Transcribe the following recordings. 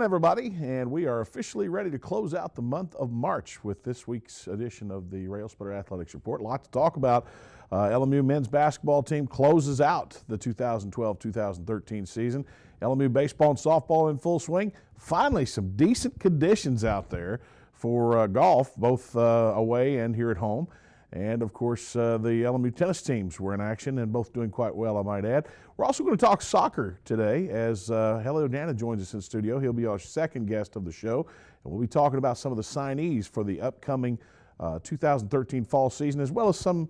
Everybody, and we are officially ready to close out the month of March with this week's edition of the Railsplitter Athletics Report. A lot to talk about. LMU men's basketball team closes out the 2012-2013 season. LMU baseball and softball in full swing. Finally, some decent conditions out there for golf, both away and here at home. And, of course, the LMU tennis teams were in action and both doing quite well, I might add. We're also going to talk soccer today as Helio Dana joins us in studio. He'll be our second guest of the show, and we'll be talking about some of the signees for the upcoming 2013 fall season, as well as some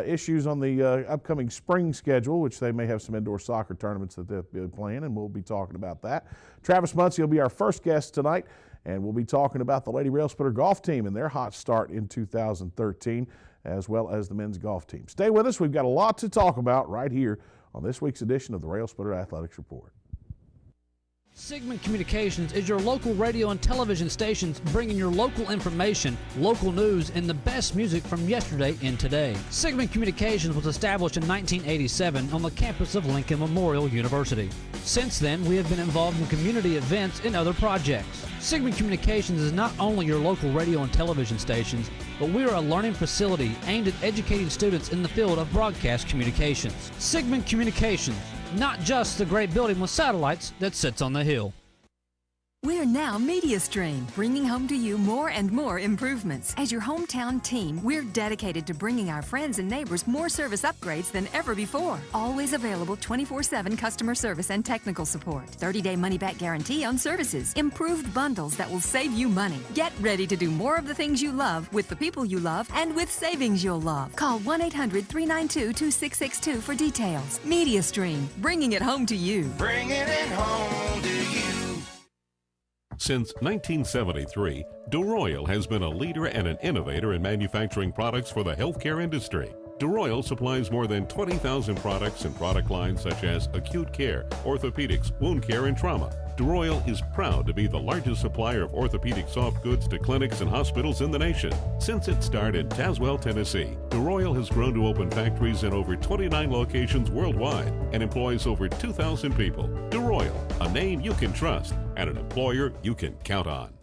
issues on the upcoming spring schedule, which they may have some indoor soccer tournaments that they'll be playing, and we'll be talking about that. Travis Muncy will be our first guest tonight. And we'll be talking about the Lady Railsplitter golf team and their hot start in 2013, as well as the men's golf team. Stay with us. We've got a lot to talk about right here on this week's edition of the Railsplitter Athletics Report. Sigmund Communications is your local radio and television stations bringing your local information, local news, and the best music from yesterday and today. Sigmund Communications was established in 1987 on the campus of Lincoln Memorial University. Since then, we have been involved in community events and other projects. Sigmund Communications is not only your local radio and television stations, but we are a learning facility aimed at educating students in the field of broadcast communications. Sigmund Communications, not just the great building with satellites that sits on the hill. We're now MediaStream, bringing home to you more and more improvements. As your hometown team, we're dedicated to bringing our friends and neighbors more service upgrades than ever before. Always available 24/7 customer service and technical support. 30-day money-back guarantee on services. Improved bundles that will save you money. Get ready to do more of the things you love with the people you love and with savings you'll love. Call 1-800-392-2662 for details. MediaStream, bringing it home to you. Bringing it home to you. Since 1973, DeRoyal has been a leader and an innovator in manufacturing products for the healthcare industry. DeRoyal supplies more than 20,000 products and product lines such as acute care, orthopedics, wound care, and trauma. DeRoyal is proud to be the largest supplier of orthopedic soft goods to clinics and hospitals in the nation. Since its start in Tazewell, Tennessee, DeRoyal has grown to open factories in over 29 locations worldwide and employs over 2,000 people. DeRoyal, a name you can trust and an employer you can count on.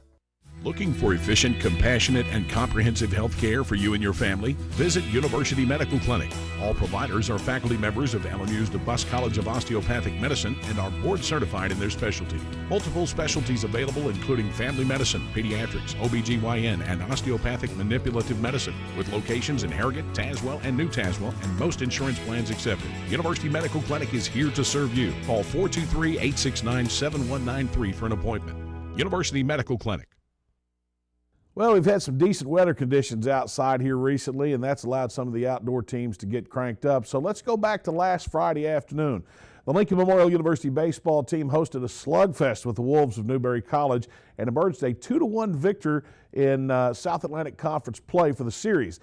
Looking for efficient, compassionate, and comprehensive health care for you and your family? Visit University Medical Clinic. All providers are faculty members of LMU's DeBus College of Osteopathic Medicine and are board certified in their specialty. Multiple specialties available including family medicine, pediatrics, OBGYN, and osteopathic manipulative medicine, with locations in Harrogate, Tazewell, and New Tazewell, and most insurance plans accepted. University Medical Clinic is here to serve you. Call 423-869-7193 for an appointment. University Medical Clinic. Well, we've had some decent weather conditions outside here recently, and that's allowed some of the outdoor teams to get cranked up. So let's go back to last Friday afternoon. The Lincoln Memorial University baseball team hosted a slugfest with the Wolves of Newberry College and emerged a 2-1 victor in South Atlantic Conference play for the series.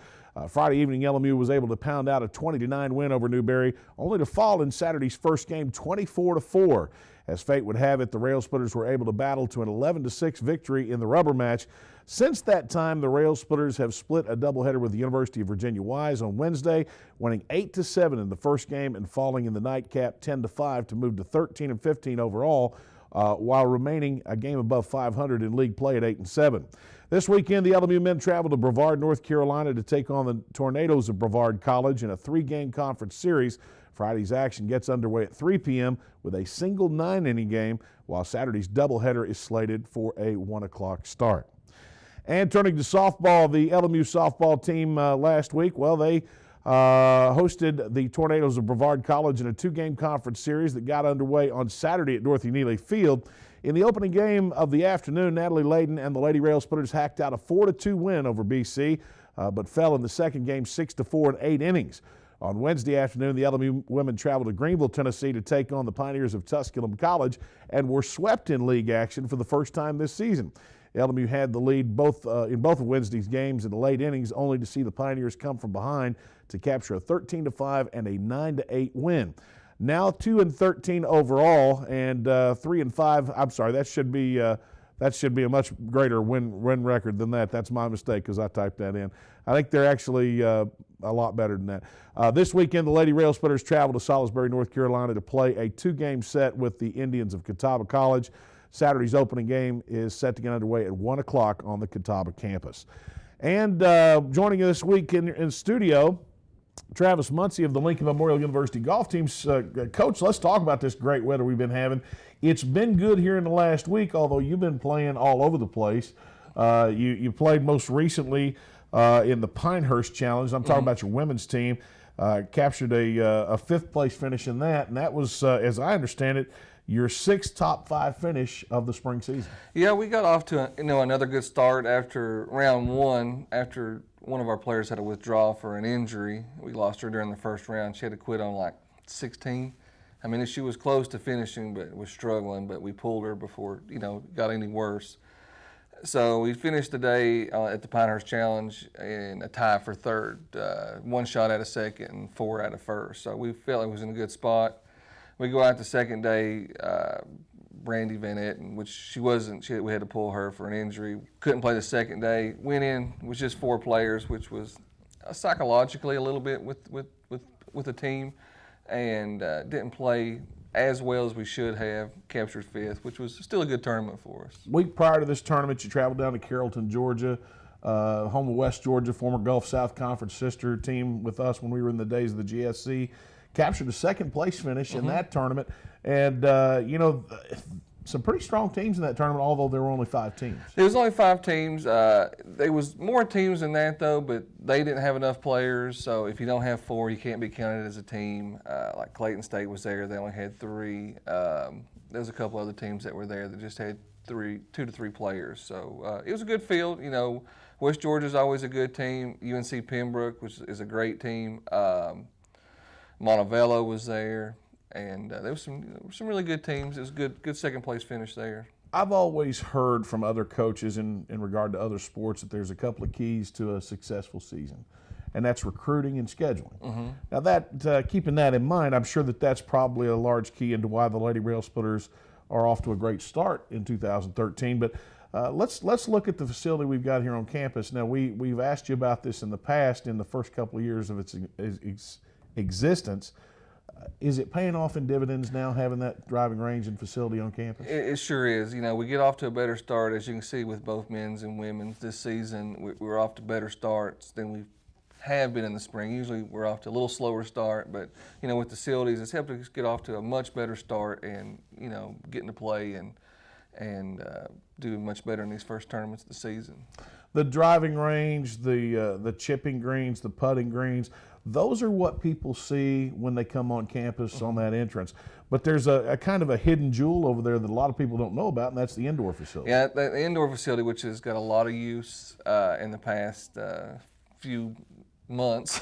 Friday evening, LMU was able to pound out a 20-9 win over Newberry, only to fall in Saturday's first game 24-4. As fate would have it, the Railsplitters were able to battle to an 11-6 victory in the rubber match. Since that time, the Railsplitters have split a doubleheader with the University of Virginia Wise on Wednesday, winning 8-7 in the first game and falling in the nightcap 10-5 to move to 13-15 overall, while remaining a game above 500 in league play at 8-7. This weekend, the LMU men travel to Brevard, North Carolina to take on the Tornadoes of Brevard College in a 3-game conference series. Friday's action gets underway at 3 p.m. with a single 9-inning game, while Saturday's doubleheader is slated for a 1 o'clock start. And turning to softball, the LMU softball team last week, well, they hosted the Tornadoes of Brevard College in a 2-game conference series that got underway on Saturday at Dorothy Neely Field. In the opening game of the afternoon, Natalie Layden and the Lady Railsplitters hacked out a 4-2 win over BC, but fell in the second game 6-4 in 8 innings. On Wednesday afternoon, the LMU women traveled to Greenville, Tennessee to take on the Pioneers of Tusculum College and were swept in league action for the first time this season. LMU had the lead in both of Wednesday's games in the late innings, only to see the Pioneers come from behind to capture a 13-5 and a 9-8 win. Now 2-13 overall and 3-5. I'm sorry, that should be a much greater win record than that. That's my mistake because I typed that in. I think they're actually a lot better than that. This weekend, the Lady Railsplitters travel to Salisbury, North Carolina to play a 2-game set with the Indians of Catawba College. Saturday's opening game is set to get underway at 1 o'clock on the Catawba campus. And joining us this week in studio, Travis Muncie of the Lincoln Memorial University golf teams. Coach, let's talk about this great weather we've been having. It's been good here in the last week, although you've been playing all over the place. You played most recently in the Pinehurst Challenge. I'm talking about your women's team. Captured a fifth-place finish in that, and that was, as I understand it, your sixth top 5 finish of the spring season. Yeah, we got off to another good start after round 1. After one of our players had to withdraw for an injury, we lost her during the first round. She had to quit on like 16. I mean, she was close to finishing, but was struggling. But we pulled her before it got any worse. So we finished the day at the Pinehurst Challenge in a tie for third, 1 shot out of second and 4 out of first. So we felt it was in a good spot. We go out the second day, Brandy Van Etten, which she wasn't. We had to pull her for an injury. Couldn't play the second day. Went in with just 4 players, which was psychologically a little bit with the team, and didn't play as well as we should have. Captured 5th, which was still a good tournament for us. Week prior to this tournament, you traveled down to Carrollton, Georgia, home of West Georgia, former Gulf South Conference sister team with us when we were in the days of the GSC. Captured a second-place finish in that tournament, and some pretty strong teams in that tournament, although there were only 5 teams. There was only 5 teams. There was more teams than that, though, but they didn't have enough players, so if you don't have 4, you can't be counted as a team. Like Clayton State was there. They only had 3. There's a couple other teams that were there that just had 2 to 3 players. So it was a good field. West Georgia's always a good team. UNC Pembroke, which is a great team. Montevallo was there, and there was some really good teams. It was a good second place finish there. I've always heard from other coaches in regard to other sports that there's a couple of keys to a successful season, and that's recruiting and scheduling. Now that keeping that in mind, I'm sure that's probably a large key into why the Lady Railsplitters are off to a great start in 2013. But let's look at the facility we've got here on campus. Now we've asked you about this in the past, in the first couple of years of its existence. Is it paying off in dividends now, having that driving range and facility on campus? It sure is. We get off to a better start, as you can see, with both men's and women's this season. We're off to better starts than we have been in the spring. Usually we're off to a little slower start, but with the facilities, it's helped us get off to a much better start, and getting to play and do much better in these first tournaments of the season. The driving range, the chipping greens, the putting greens, those are what people see when they come on campus on that entrance. But there's a kind of a hidden jewel over there that a lot of people don't know about, and that's the indoor facility. Yeah, the indoor facility, which has got a lot of use in the past few months.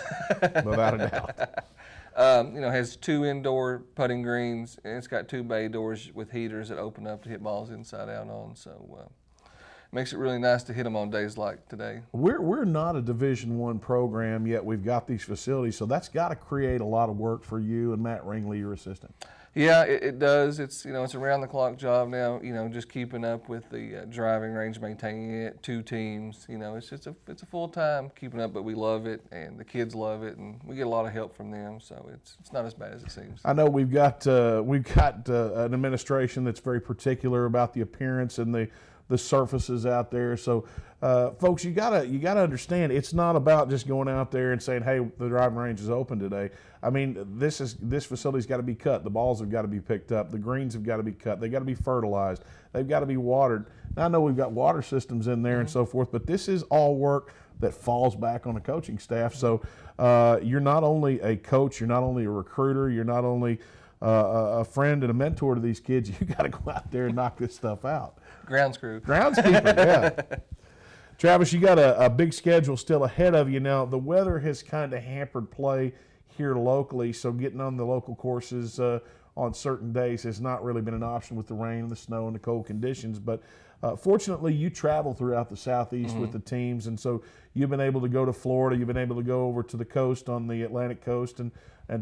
Without a doubt. Has 2 indoor putting greens, and it's got 2 bay doors with heaters that open up to hit balls inside out on. So makes it really nice to hit them on days like today. We're not a Division I program yet. We've got these facilities, so that's got to create a lot of work for you and Matt Ringley, your assistant. Yeah, it does. It's it's a round-the-clock job now. Just keeping up with the driving range, maintaining it, 2 teams. It's a full time keeping up, but we love it, and the kids love it, and we get a lot of help from them. So it's not as bad as it seems. I know we've got an administration that's very particular about the appearance and the surfaces out there. So, folks, you gotta understand, it's not about just going out there and saying, "Hey, the driving range is open today." I mean, this facility's got to be cut. The balls have got to be picked up. The greens have got to be cut. They've got to be fertilized. They've got to be watered. Now, I know we've got water systems in there and so forth, but this is all work that falls back on the coaching staff. So, you're not only a coach, you're not only a recruiter, you're not only a friend and a mentor to these kids. You got to go out there and knock this stuff out. Groundskeeper, yeah. Travis, you got a big schedule still ahead of you. Now, the weather has kind of hampered play here locally, so getting on the local courses on certain days has not really been an option with the rain and the snow and the cold conditions. But fortunately, you travel throughout the Southeast with the teams, and so you've been able to go to Florida. You've been able to go over to the coast on the Atlantic coast and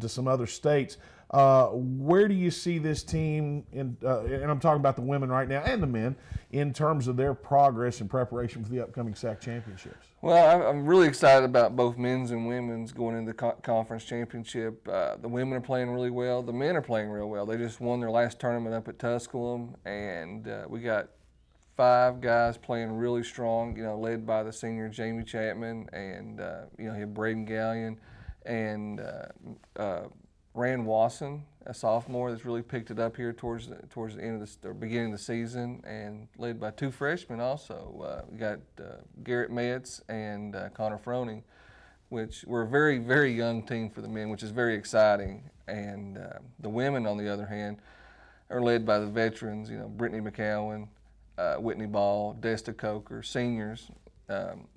to some other states. Where do you see this team, and I'm talking about the women right now and the men, in terms of their progress and preparation for the upcoming SAC championships? Well, I'm really excited about both men's and women's going into the conference championship. The women are playing really well. The men are playing real well. They just won their last tournament up at Tusculum, and we got 5 guys playing really strong, led by the senior Jamie Chapman, and, you have Braden Gallion and Rand Wasson, a sophomore that's really picked it up here towards the end of the beginning of the season, and led by 2 freshmen also. We got Garrett Metz and Connor Froning, which we're a very, very young team for the men, which is very exciting. And the women, on the other hand, are led by the veterans, Brittany McCowan, Whitney Ball, Desta Coker, seniors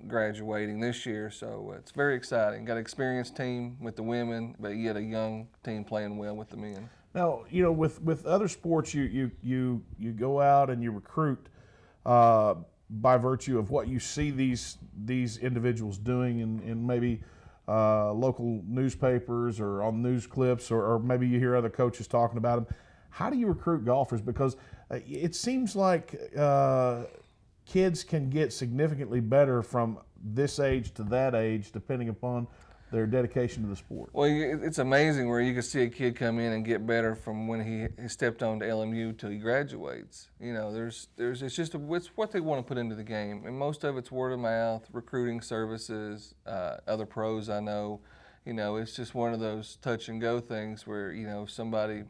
graduating this year. So it's very exciting. Got an experienced team with the women, but yet a young team playing well with the men. Now, with other sports, you go out and you recruit by virtue of what you see these individuals doing in maybe local newspapers or on news clips, or maybe you hear other coaches talking about them. How do you recruit golfers? Because it seems like kids can get significantly better from this age to that age, depending upon their dedication to the sport. Well, it's amazing where you can see a kid come in and get better from when he stepped on to LMU till he graduates. It's what they want to put into the game, and most of it's word of mouth, recruiting services, other pros I know. It's just one of those touch and go things where somebody,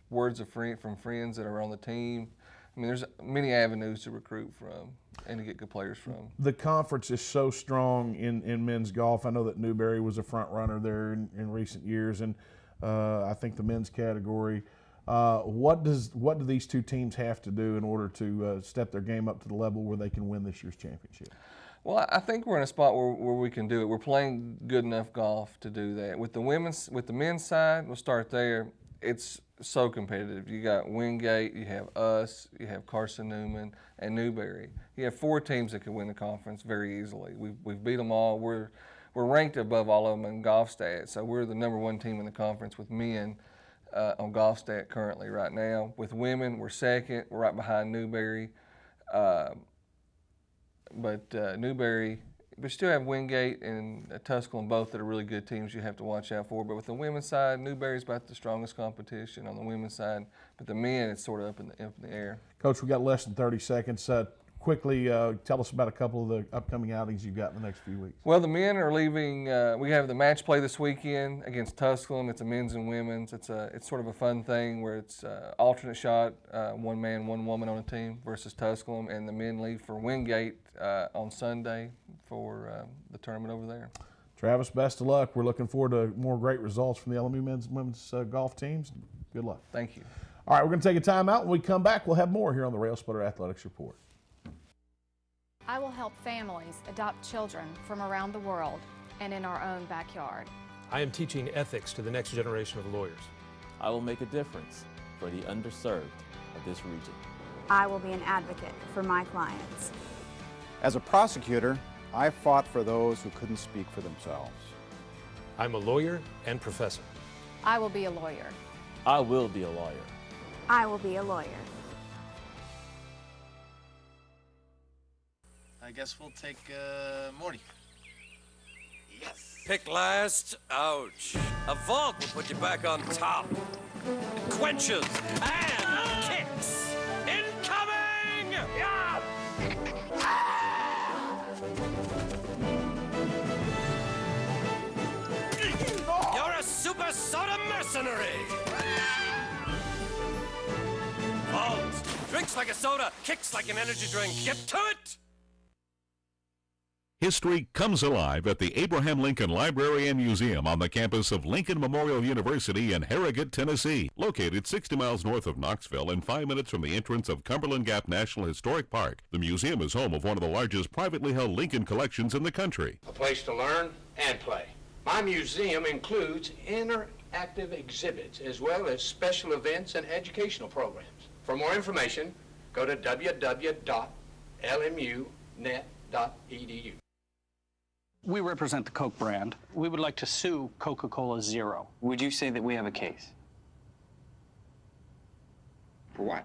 words from friends that are on the team. I mean, there's many avenues to recruit from and to get good players from. The conference is so strong in men's golf. I know that Newberry was a front runner there in recent years, and I think the men's category. What do these 2 teams have to do in order to step their game up to the level where they can win this year's championship? Well, I think we're in a spot where we can do it. We're playing good enough golf to do that. With the men's side, we'll start there. It's so competitive. You got Wingate, you have us, you have Carson Newman, and Newberry. You have 4 teams that could win the conference very easily. We've beat them all. We're ranked above all of them in golf stats, so we're the #1 team in the conference with men on golf stat currently right now. With women, we're 2nd. We're right behind Newberry. But Newberry, we still have Wingate and Tusculum, both that are really good teams you have to watch out for. But with the women's side, Newberry's about the strongest competition on the women's side. But the men, it's sort of up in the air. Coach, we got less than 30 seconds. Quickly, tell us about a couple of the upcoming outings you've got in the next few weeks. Well, the men are leaving. We have the match play this weekend against Tusculum. It's a men's and women's. It's sort of a fun thing where it's alternate shot, 1 man, 1 woman on a team versus Tusculum, and the men leave for Wingate on Sunday for the tournament over there. Travis, best of luck. We're looking forward to more great results from the LMU men's and women's golf teams. Good luck. Thank you. All right, we're going to take a time out. When we come back, we'll have more here on the Railsplitter Athletics Report. I will help families adopt children from around the world and in our own backyard. I am teaching ethics to the next generation of lawyers. I will make a difference for the underserved of this region. I will be an advocate for my clients. As a prosecutor, I fought for those who couldn't speak for themselves. I'm a lawyer and professor. I will be a lawyer. I will be a lawyer. I will be a lawyer. I guess we'll take Morty. Yes. Pick last. Ouch. A vault will put you back on top. Quenches and kicks. Incoming! Yeah! You're a super soda mercenary. Vault. Drinks like a soda, kicks like an energy drink. Get to it! History comes alive at the Abraham Lincoln Library and Museum on the campus of Lincoln Memorial University in Harrogate, Tennessee. Located 60 miles north of Knoxville and 5 minutes from the entrance of Cumberland Gap National Historic Park, the museum is home of one of the largest privately held Lincoln collections in the country. A place to learn and play. My museum includes interactive exhibits as well as special events and educational programs. For more information, go to www.lmunet.edu. We represent the Coke brand. We would like to sue Coca-Cola Zero. Would you say that we have a case? For what?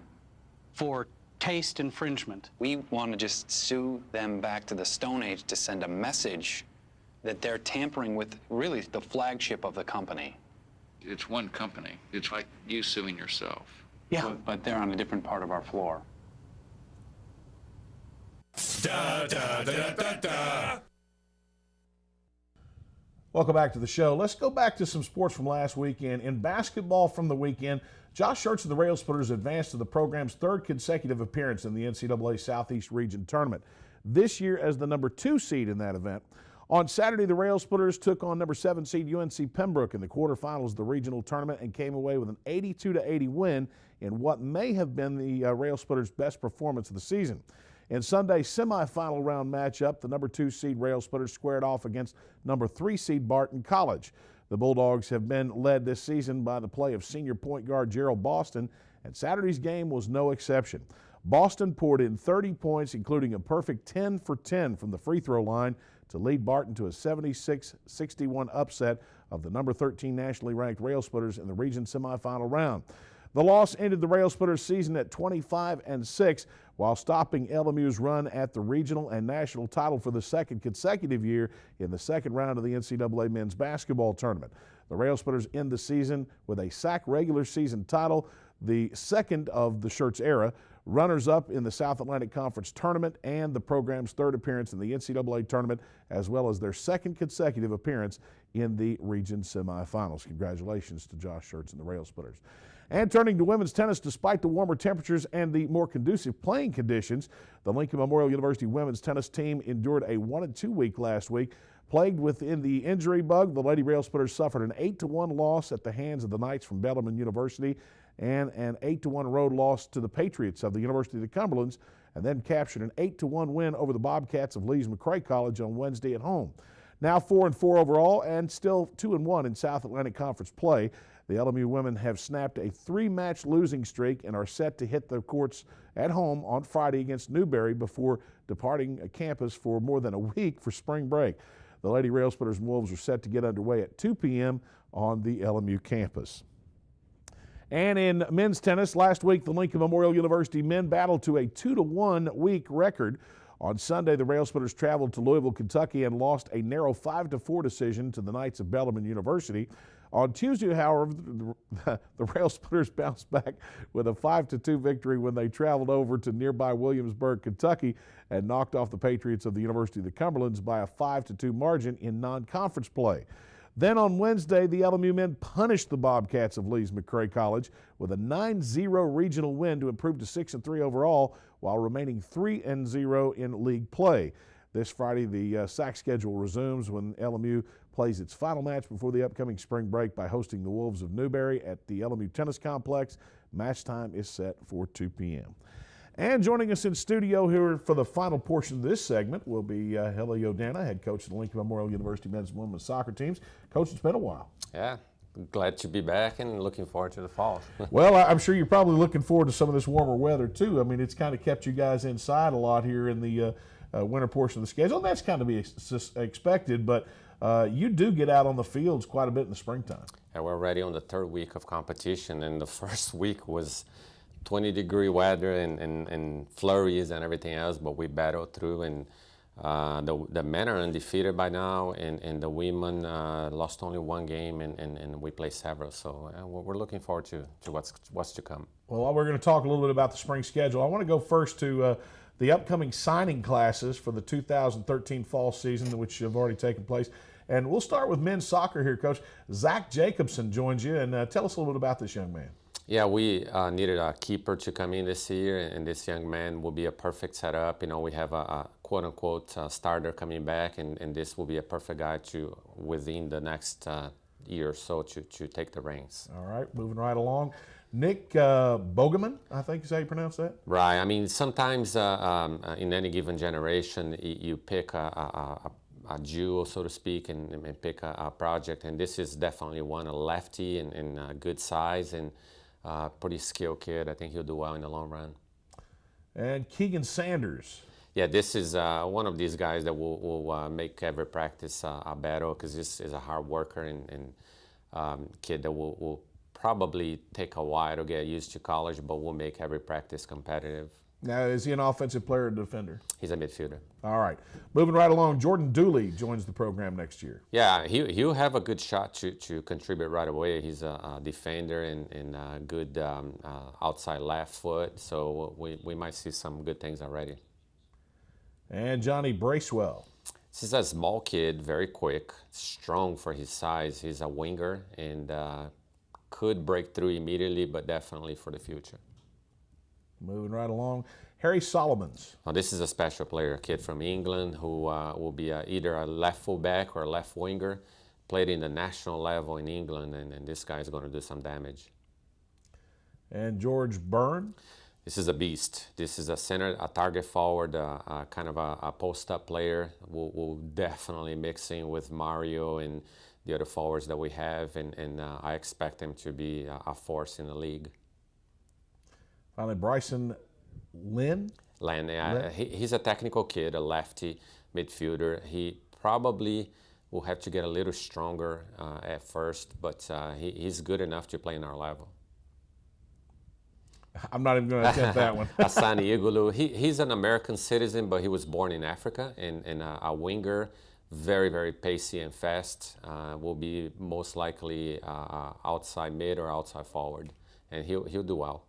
For taste infringement. We want to just sue them back to the Stone Age to send a message that they're tampering with really the flagship of the company. It's one company. It's like you suing yourself. Yeah. But they're on a different part of our floor. Da, da, da, da, da. Welcome back to the show. Let's go back to some sports from last weekend. In basketball from the weekend, Josh Schertz of the Railsplitters advanced to the program's third consecutive appearance in the NCAA Southeast Region Tournament, this year as the number 2 seed in that event. On Saturday, the Railsplitters took on number 7 seed UNC Pembroke in the quarterfinals of the regional tournament and came away with an 82-80 win in what may have been the Railsplitters' best performance of the season. In Sunday's semifinal round matchup, the number 2 seed Railsplitters squared off against number 3 seed Barton College. The Bulldogs have been led this season by the play of senior point guard Gerald Boston, and Saturday's game was no exception. Boston poured in 30 points, including a perfect 10 for 10 from the free throw line to lead Barton to a 76-61 upset of the number 13 nationally ranked Railsplitters in the region semifinal round. The loss ended the Railsplitters season at 25-6 while stopping LMU's run at the regional and national title for the second consecutive year in the second round of the NCAA men's basketball tournament. The Railsplitters end the season with a SAC regular season title, the second of the Schertz era, runners-up in the South Atlantic Conference tournament, and the program's third appearance in the NCAA tournament, as well as their second consecutive appearance in the region semifinals. Congratulations to Josh Schertz and the Railsplitters. And turning to women's tennis, despite the warmer temperatures and the more conducive playing conditions, the Lincoln Memorial University women's tennis team endured a 1-2 week last week. Plagued within the injury bug, the Lady Railsplitters suffered an 8-1 loss at the hands of the Knights from Bellarmine University and an 8-1 road loss to the Patriots of the University of the Cumberlands, and then captured an 8-1 win over the Bobcats of Lees-McRae College on Wednesday at home. Now 4-4 overall and still 2-1 in South Atlantic Conference play. The LMU women have snapped a 3-match losing streak and are set to hit the courts at home on Friday against Newberry before departing campus for more than a week for spring break. The Lady Railsplitters and Wolves are set to get underway at 2 p.m. on the LMU campus. And in men's tennis, last week the Lincoln Memorial University men battled to a 2-1 week record. On Sunday, the Railsplitters traveled to Louisville, Kentucky and lost a narrow 5-4 decision to the Knights of Bellarmine University. On Tuesday, however, the Railsplitters bounced back with a 5-2 victory when they traveled over to nearby Williamsburg, Kentucky, and knocked off the Patriots of the University of the Cumberlands by a 5-2 margin in non-conference play. Then on Wednesday, the LMU men punished the Bobcats of Lees-McRae College with a 9-0 regional win to improve to 6-3 overall while remaining 3-0 in league play. This Friday, the SAC schedule resumes when LMU plays its final match before the upcoming spring break by hosting the Wolves of Newberry at the LMU Tennis Complex. Match time is set for 2 p.m. And joining us in studio here for the final portion of this segment will be Heli Odana, head coach of the Lincoln Memorial University men's and women's soccer teams. Coach, it's been a while. Yeah, glad to be back and looking forward to the fall. Well, I'm sure you're probably looking forward to some of this warmer weather too. I mean, it's kind of kept you guys inside a lot here in the winter portion of the schedule. And that's kind of be expected, but you do get out on the fields quite a bit in the springtime. And we're already on the third week of competition, and the first week was 20-degree weather and flurries and everything else, but we battled through, and the men are undefeated by now, and the women lost only one game, and we played several, so we're looking forward to what's to come. Well, we're going to talk a little bit about the spring schedule. I want to go first to the upcoming signing classes for the 2013 fall season, which have already taken place. And we'll start with men's soccer here, Coach. Zach Jacobson joins you, and tell us a little bit about this young man. Yeah, we needed a keeper to come in this year, and this young man will be a perfect setup. You know, we have a quote-unquote starter coming back, and this will be a perfect guy to, within the next year or so, to take the reins. All right, moving right along. Nick Bogeman, I think is how you pronounce that? Right. I mean, sometimes in any given generation, you pick a jewel, so to speak, and pick a project, and this is definitely one, a lefty and good size, and pretty skilled kid. I think he'll do well in the long run. And Keegan Sanders. Yeah, this is one of these guys that will make every practice a battle, because this is a hard worker and kid that will probably take a while to get used to college, but we'll make every practice competitive. Now, is he an offensive player or defender? He's a midfielder. All right. Moving right along, Jordan Dooley joins the program next year. Yeah, he'll have a good shot to contribute right away. He's a defender and a good outside left foot, so we might see some good things already. And Johnny Bracewell. This is a small kid, very quick, strong for his size. He's a winger and could break through immediately, but definitely for the future. Moving right along, Harry Solomons. Now, this is a special player, a kid from England who will be either a left fullback or a left winger, played in the national level in England, and this guy is going to do some damage. And George Byrne. This is a beast. This is a center, a target forward, kind of a post-up player. We'll definitely mix in with Mario and the other forwards that we have, and I expect him to be a force in the league. Finally, Bryson Lynn. He's a technical kid, a lefty midfielder. He probably will have to get a little stronger at first, but he's good enough to play in our level. I'm not even going to attempt that one. Asani Igulu, he's an American citizen, but he was born in Africa, and a winger, very, very pacey and fast. Will be most likely outside mid or outside forward, and he'll do well.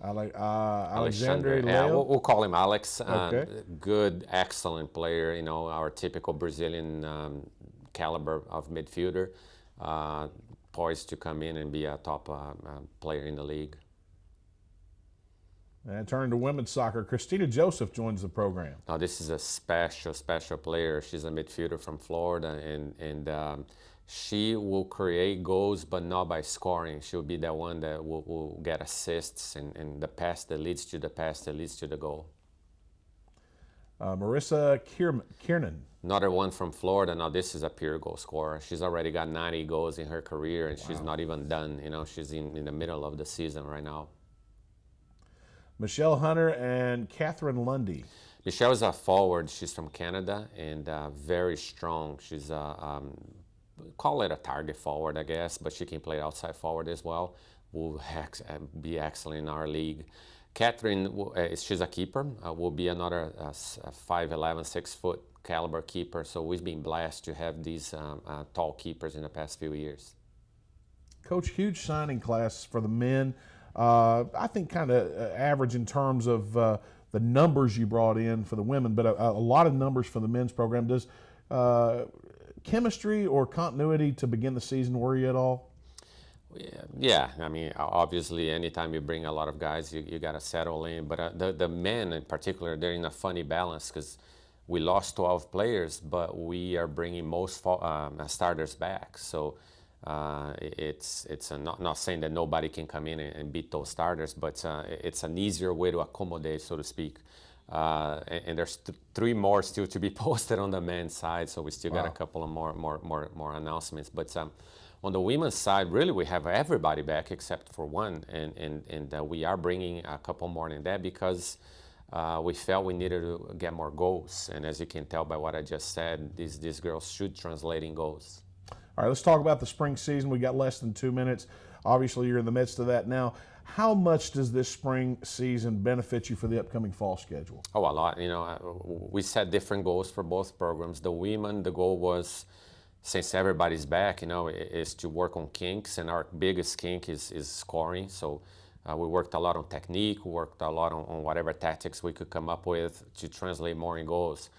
Alexandre yeah, Leo? we'll call him Alex. Okay. Good, excellent player. You know, our typical Brazilian caliber of midfielder, poised to come in and be a top player in the league. And turning to women's soccer, Christina Joseph joins the program. Now, this is a special, special player. She's a midfielder from Florida, and she will create goals, but not by scoring. She'll be the one that will get assists and the pass that leads to the pass that leads to the goal. Marissa Kiernan. Another one from Florida. Now, this is a pure goal scorer. She's already got 90 goals in her career, and she's not even done. You know, she's in the middle of the season right now. Michelle Hunter and Catherine Lundy. Michelle is a forward. She's from Canada and very strong. She's call it a target forward, I guess, but she can play outside forward as well. Will be excellent in our league. Catherine, she's a keeper. Will be another 5'11", 6-foot caliber keeper. So we've been blessed to have these tall keepers in the past few years. Coach, huge signing class for the men. I think kind of average in terms of the numbers you brought in for the women, but a lot of numbers for the men's program. Does chemistry or continuity to begin the season worry you at all? Yeah, I mean, obviously, anytime you bring a lot of guys, you got to settle in. But the men in particular, they're in a funny balance because we lost 12 players, but we are bringing most starters back. So it's not saying that nobody can come in and beat those starters, but it's an easier way to accommodate, so to speak. And there's 3 more still to be posted on the men's side, so we still got a couple of more announcements. But on the women's side, really, we have everybody back except for one, and we are bringing a couple more than that because we felt we needed to get more goals. And as you can tell by what I just said, these girls should translate in goals. All right, let's talk about the spring season. We got less than 2 minutes. Obviously, you're in the midst of that now. How much does this spring season benefit you for the upcoming fall schedule? Oh, a lot. You know, we set different goals for both programs. The women, the goal was, since everybody's back, you know, is to work on kinks, and our biggest kink is scoring. So we worked a lot on technique, we worked a lot on whatever tactics we could come up with to translate more in goals.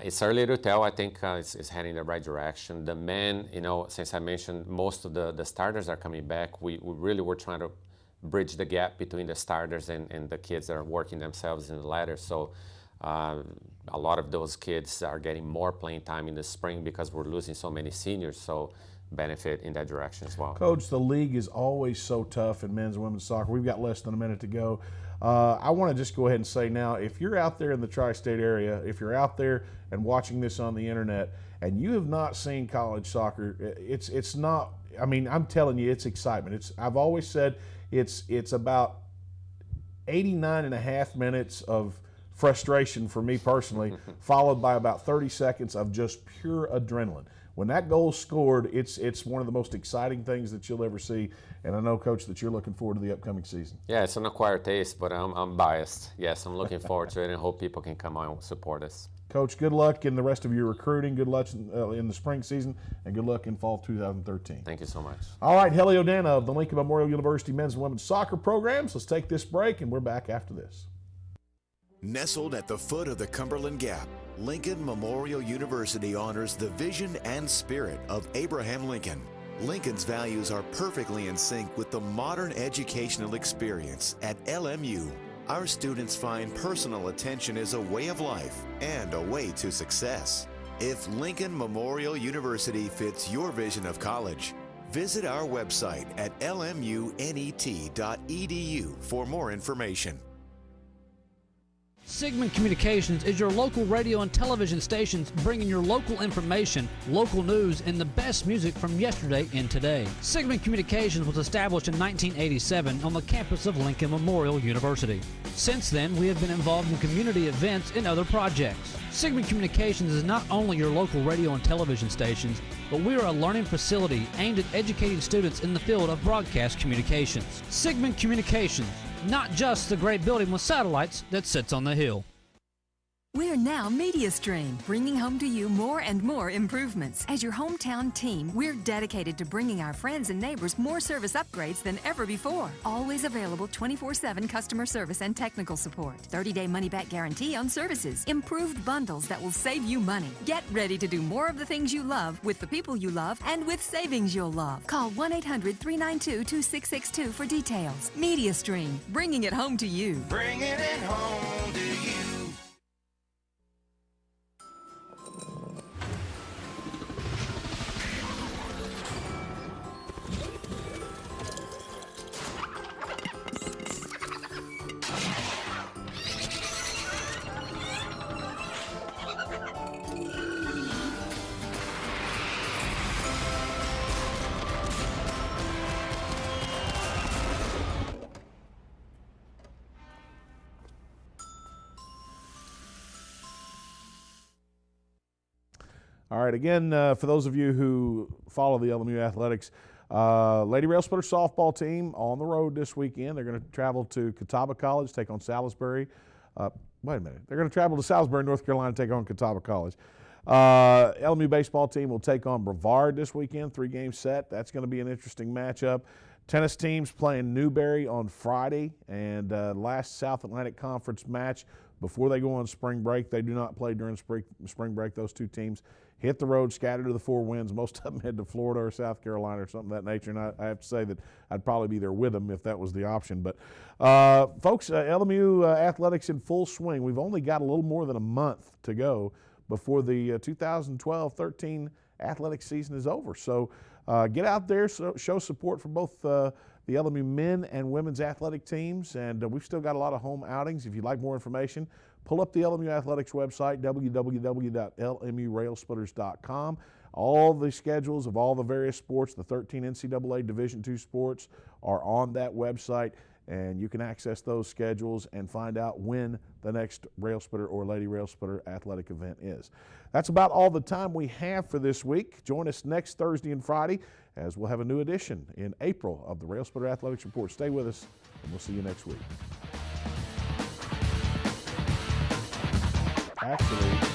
It's early to tell. I think it's heading in the right direction. The men, you know, since I mentioned most of the starters are coming back, we really were trying to bridge the gap between the starters and the kids that are working themselves in the ladder. So a lot of those kids are getting more playing time in the spring because we're losing so many seniors. So benefit in that direction as well. Coach, the league is always so tough in men's and women's soccer. We've got less than a minute to go. I want to just go ahead and say now, if you're out there in the tri-state area, if you're out there and watching this on the internet and you have not seen college soccer, it's not, I mean, I'm telling you, it's excitement. I've always said it's about 89.5 minutes of frustration for me personally, followed by about 30 seconds of just pure adrenaline. When that goal's scored, it's one of the most exciting things that you'll ever see. And I know, Coach, that you're looking forward to the upcoming season. Yeah, it's an acquired taste, but I'm biased. Yes, I'm looking forward to it and hope people can come out and support us. Coach, good luck in the rest of your recruiting. Good luck in the spring season, and good luck in fall 2013. Thank you so much. All right, Helly O'Dana of the Lincoln Memorial University men's and women's soccer programs. Let's take this break, and we're back after this. Nestled at the foot of the Cumberland Gap, Lincoln Memorial University honors the vision and spirit of Abraham Lincoln. Lincoln's values are perfectly in sync with the modern educational experience at LMU. Our students find personal attention is a way of life and a way to success. If Lincoln Memorial University fits your vision of college, visit our website at lmunet.edu for more information. Sigmund Communications is your local radio and television stations bringing your local information, local news, and the best music from yesterday and today. Sigmund Communications was established in 1987 on the campus of Lincoln Memorial University. Since then, we have been involved in community events and other projects. Sigmund Communications is not only your local radio and television stations, but we are a learning facility aimed at educating students in the field of broadcast communications. Sigmund Communications, not just the great building with satellites that sits on the hill. We're now MediaStream, bringing home to you more and more improvements. As your hometown team, we're dedicated to bringing our friends and neighbors more service upgrades than ever before. Always available 24/7 customer service and technical support. 30-day money-back guarantee on services. Improved bundles that will save you money. Get ready to do more of the things you love with the people you love and with savings you'll love. Call 1-800-392-2662 for details. MediaStream, bringing it home to you. Bringing it home to you. All right, again, for those of you who follow the LMU athletics, Lady Railsplitter softball team on the road this weekend. They're going to travel to Catawba College, take on Salisbury. Wait a minute. They're going to travel to Salisbury, North Carolina, take on Catawba College. LMU baseball team will take on Brevard this weekend, 3-game set. That's going to be an interesting matchup. Tennis teams playing Newberry on Friday, and last South Atlantic Conference match before they go on spring break. They do not play during spring break. Those two teams hit the road, scattered to the 4 winds. Most of them head to Florida or South Carolina or something of that nature, and I have to say that I'd probably be there with them if that was the option. But, folks, LMU athletics in full swing. We've only got a little more than a month to go before the 2012-13 athletic season is over. So get out there, show support for both the LMU men and women's athletic teams, and we've still got a lot of home outings. If you'd like more information, pull up the LMU Athletics website, www.lmurailsplitters.com. All the schedules of all the various sports, the 13 NCAA Division II sports, are on that website, and you can access those schedules and find out when the next Railsplitter or Lady Railsplitter athletic event is. That's about all the time we have for this week. Join us next Thursday and Friday as we'll have a new edition in April of the Railsplitter Athletics Report. Stay with us, and we'll see you next week. Actually,